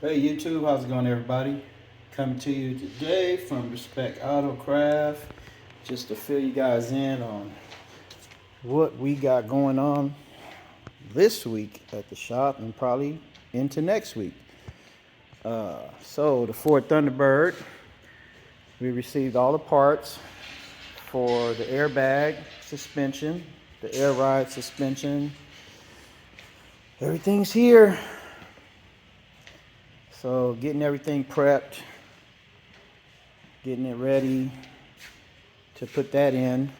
Hey YouTube, how's it going everybody? Coming to you today from Respect Autocraft, just to fill you guys in on what we got going on this week at the shop and probably into next week. So the Ford Thunderbird, we received all the parts for the airbag suspension, the air ride suspension. Everything's here. So getting everything prepped, getting it ready to put that in.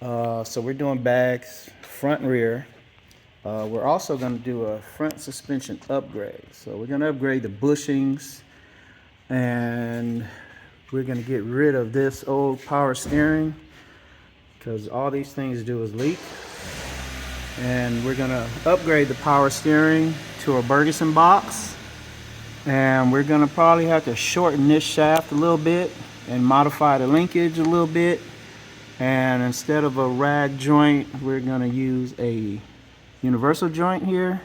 So we're doing bags, front and rear. We're also going to do a front suspension upgrade. So we're going to upgrade the bushings, and we're going to get rid of this old power steering because all these things do is leak. And we're going to upgrade the power steering to a Bergeson box. And we're going to probably have to shorten this shaft a little bit and modify the linkage a little bit. And instead of a rag joint, we're going to use a universal joint here.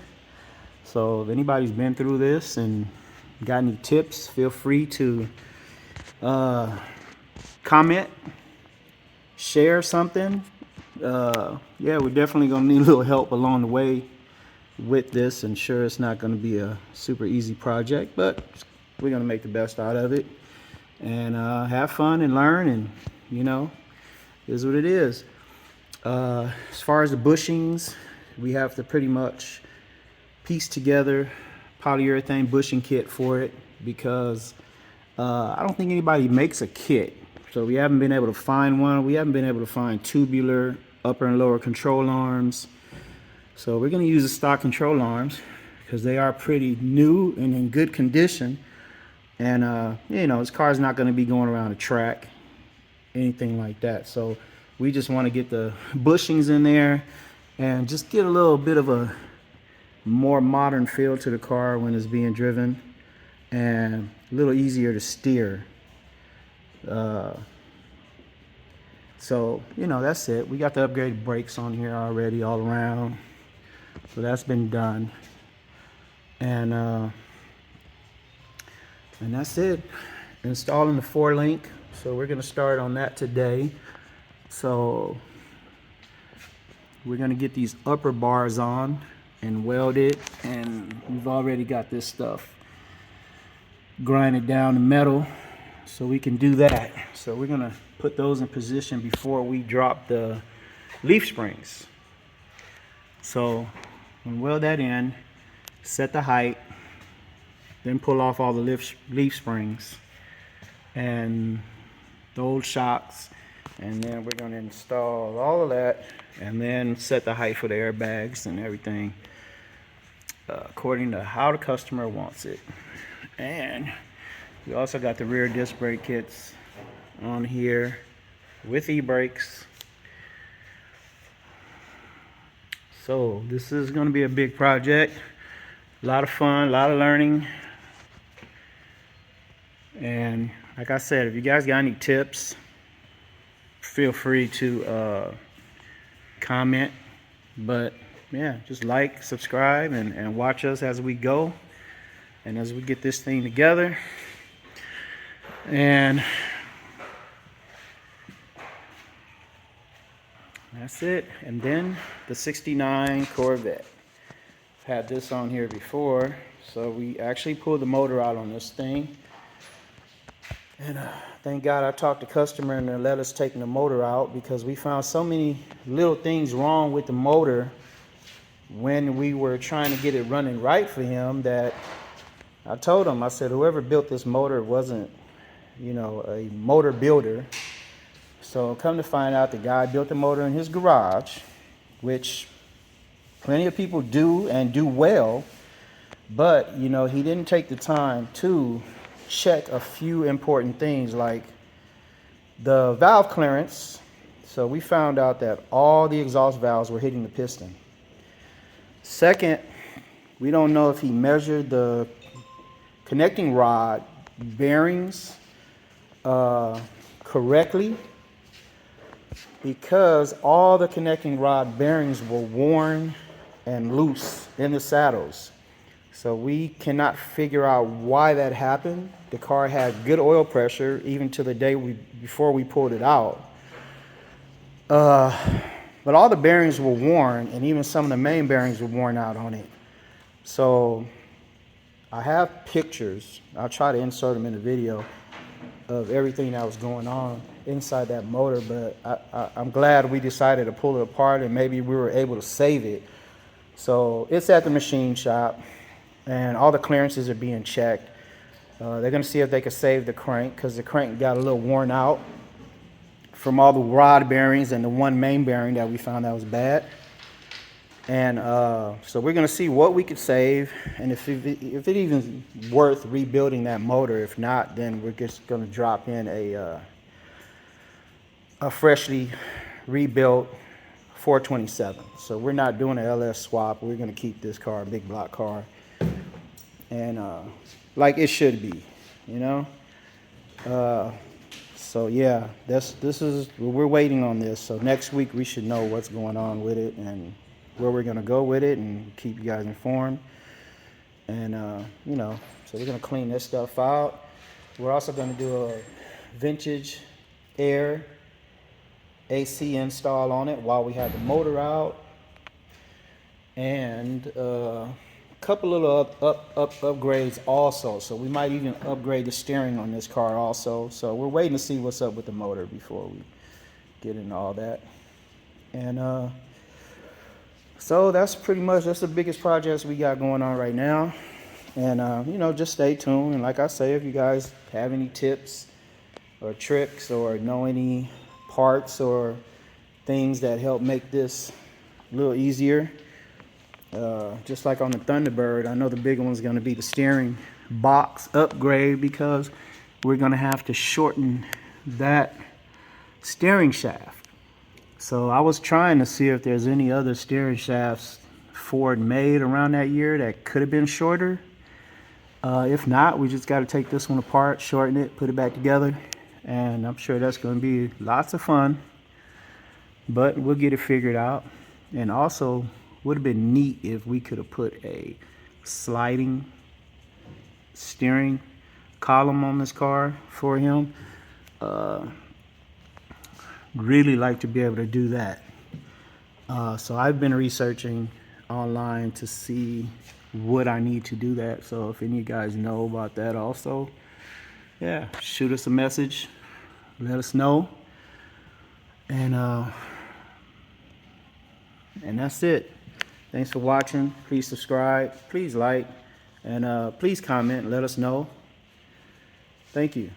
So if anybody's been through this and got any tips, feel free to comment, share something. Yeah, we're definitely going to need a little help along the way with this, and sure, it's not going to be a super easy project, but we're going to make the best out of it and have fun and learn, and is what it is. As far as the bushings, we have to pretty much piece together polyurethane bushing kit for it because I don't think anybody makes a kit, so we haven't been able to find one. We haven't been able to find tubular upper and lower control arms. So we're going to use the stock control arms because they are pretty new and in good condition. And, this car's not going to be going around a track, anything like that. So we just want to get the bushings in there and just get a little bit of a more modern feel to the car when it's being driven and a little easier to steer. So, that's it. We got the upgraded brakes on here already all around. So that's been done, and that's it. Installing the 4-link, so we're going to start on that today. So we're going to get these upper bars on and weld it, and we've already got this stuff grinded down to metal, so we can do that. So we're going to put those in position before we drop the leaf springs. So we'll weld that in, set the height, then pull off all the leaf springs and the old shocks, and then we're going to install all of that and then set the height for the airbags and everything according to how the customer wants it. And we also got the rear disc brake kits on here with e-brakes. So this is going to be a big project, a lot of fun, a lot of learning. And like I said, if you guys got any tips, feel free to comment. But yeah, just like, subscribe, and watch us as we go and as we get this thing together. And that's it. And then the 69 Corvette. Had this on here before, so we actually pulled the motor out on this thing. And thank God I talked to the customer and they let us take the motor out because we found so many little things wrong with the motor when we were trying to get it running right for him that I told him, I said, whoever built this motor wasn't, a motor builder. So come to find out, the guy built the motor in his garage, which plenty of people do and do well, but he didn't take the time to check a few important things like the valve clearance. So we found out that all the exhaust valves were hitting the piston. Second, we don't know if he measured the connecting rod bearings correctly, because all the connecting rod bearings were worn and loose in the saddles. So we cannot figure out why that happened. The car had good oil pressure even to the day before we pulled it out. But all the bearings were worn, and even some of the main bearings were worn out on it. So I have pictures. I'll try to insert them in the video of everything that was going on inside that motor, but I'm glad we decided to pull it apart, and maybe we were able to save it. So it's at the machine shop, and all the clearances are being checked. They're going to see if they can save the crank, because the crank got a little worn out from all the rod bearings and the one main bearing that we found that was bad. And so we're going to see what we could save, and if it even worth rebuilding that motor. If not, then we're just going to drop in a freshly rebuilt 427. So we're not doing an LS swap. We're going to keep this car a big block car, and like it should be, you know. So yeah, we're waiting on this. So next week we should know what's going on with it and where we're gonna go with it, and keep you guys informed. And you know, so we're gonna clean this stuff out. We're also gonna do a vintage air AC install on it while we have the motor out, and a couple little upgrades also. So we might even upgrade the steering on this car also. So we're waiting to see what's up with the motor before we get into all that. And so that's the biggest projects we got going on right now. And you know, just stay tuned. And like I say, if you guys have any tips or tricks or know any parts or things that help make this a little easier, just like on the Thunderbird, I know the big one's going to be the steering box upgrade, because we're going to have to shorten that steering shaft. So I was trying to see if there's any other steering shafts Ford made around that year that could have been shorter. If not, we just got to take this one apart, shorten it, put it back together, and I'm sure that's going to be lots of fun, but we'll get it figured out. And also, would have been neat if we could have put a sliding steering column on this car for him. Really like to be able to do that. So I've been researching online to see what I need to do that. So if any of you guys know about that also, yeah, shoot us a message, let us know. And that's it. Thanks for watching. Please subscribe, please like, and please comment, let us know. Thank you.